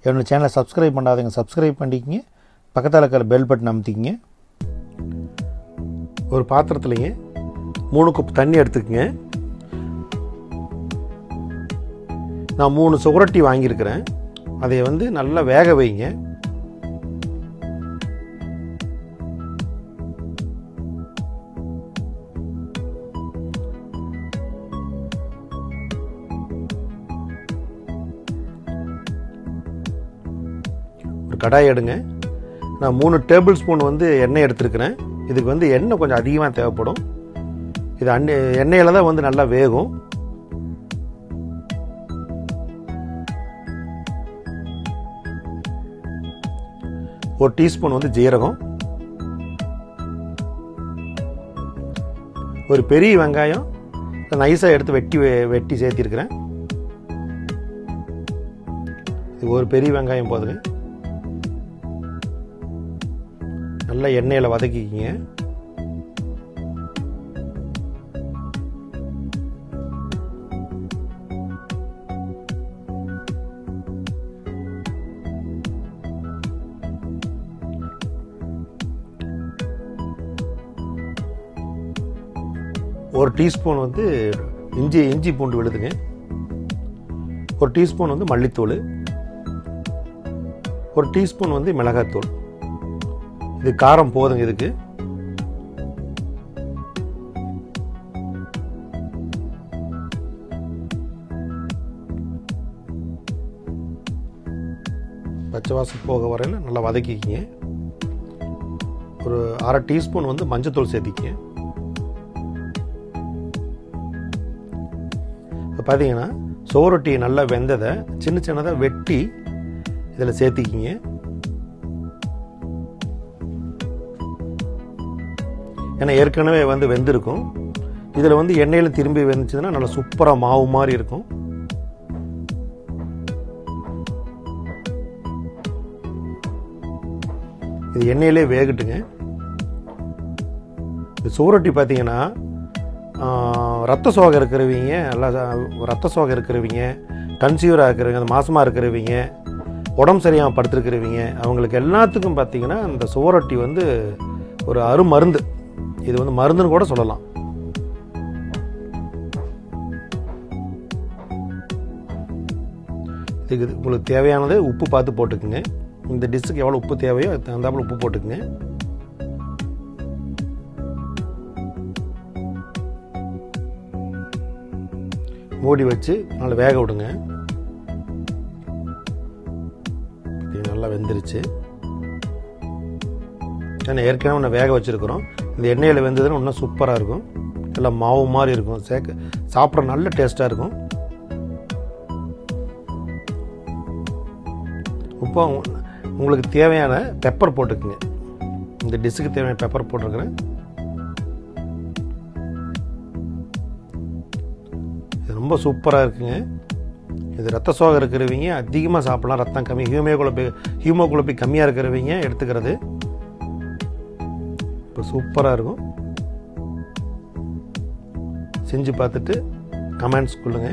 என்னோடய சேனலை சப்ஸ்கிரைப் பண்ணாதீங்க, சப்ஸ்கிரைப் பண்ணிக்கிங்க. பக்கத்தில் இருக்கிற பெல் பட்டன் அமுத்திக்கிங்க. ஒரு பாத்திரத்துலேயே 3 கப் தண்ணி எடுத்துக்கங்க. நான் 3 சுவரொட்டி வாங்கியிருக்கிறேன். அதை நல்லா வேக வைங்க. ஒரு கடாய் எடுங்க. நான் 3 டேபிள் ஸ்பூன் எண்ணெய் எடுத்துருக்கிறேன். இதுக்கு எண்ணெய் கொஞ்சம் அதிகமாக தேவைப்படும். இது எண்ணெயில் தான் நல்லா வேகும். ஒரு டீஸ்பூன் ஜீரகம், ஒரு பெரிய வெங்காயம் நைஸாக எடுத்து வெட்டி சேர்த்திருக்கிறேன். இது ஒரு பெரிய வெங்காயம் போதுங்க. நல்லா எண்ணெயில் வதக்கிக்கிங்க. ஒரு டீஸ்பூன் இஞ்சி பூண்டு விழுதுங்க. ஒரு டீஸ்பூன் மல்லித்தூள், ஒரு டீஸ்பூன் மிளகாத்தூள். இது காரம் போதுங்க. இதுக்கு பச்சை வாசம் போக வரையில் நல்லா வதக்கிக்கிங்க. ஒரு அரை டீஸ்பூன் மஞ்சத்தூள் சேர்த்திக்கிங்க. இப்போ பார்த்தீங்கன்னா சுவரொட்டி நல்லா வெந்ததை சின்ன சின்னதாக வெட்டி இதில் சேர்த்திக்கிங்க. ஏன்னா ஏற்கனவே வெந்திருக்கும். இதில் எண்ணெயில் திரும்பி வெந்துச்சுன்னா நல்லா சூப்பராக மாவு மாதிரி இருக்கும். இது எண்ணெயிலே வேகட்டுங்க. இது சுவரொட்டி பார்த்தீங்கன்னா ரத்த சோகை இருக்கிறவங்க, நல்லா ரத்த சோகை இருக்கிறவங்க, கன்சீவராக இருக்கிறவங்க, அந்த மாசமாக இருக்கிறவங்க, உடம்பு சரியாக படுத்துருக்கிறவங்க, அவங்களுக்கு எல்லாத்துக்கும் பார்த்தீங்கன்னா இந்த சுவரொட்டி ஒரு அருமருந்து. இது மருந்துன்னு கூட சொல்லலாம். இதுக்கு உங்களுக்கு தேவையானது உப்பு பார்த்து போட்டுக்குங்க. இந்த டிஷ்ஷுக்கு எவ்வளோ உப்பு தேவையோ அதுக்கு தகுந்தாப்புல உப்பு போட்டுக்குங்க. மூடி வச்சு நல்லா வேக விடுங்க. நல்லா வெந்துருச்சு. ஏன்னா ஏற்கனவே நான் வேக வச்சுருக்கிறோம். இந்த எண்ணெயில் வெந்ததுன்னு இன்னும் சூப்பராக இருக்கும். எல்லாம் மாவு மாதிரி இருக்கும். சாப்பிட்ற நல்ல டேஸ்ட்டாக இருக்கும். இப்போ உங்களுக்கு தேவையான பெப்பர் போட்டுக்குங்க. இந்த டிஷ்ஷுக்கு தேவையான பெப்பர் போட்டிருக்கிறேன். இது ரொம்ப சூப்பராக இருக்குங்க. இது ரத்த சோகை இருக்கிறவங்க அதிகமாக சாப்பிடலாம். ரத்தம் கம்மி, ஹீமோகுளோபின் கம்மியாக இருக்கிறவங்க எடுத்துக்கிறது. இப்போ சூப்பராக இருக்கும். செஞ்சு பார்த்துட்டு கமெண்ட்ஸ் கொடுங்க.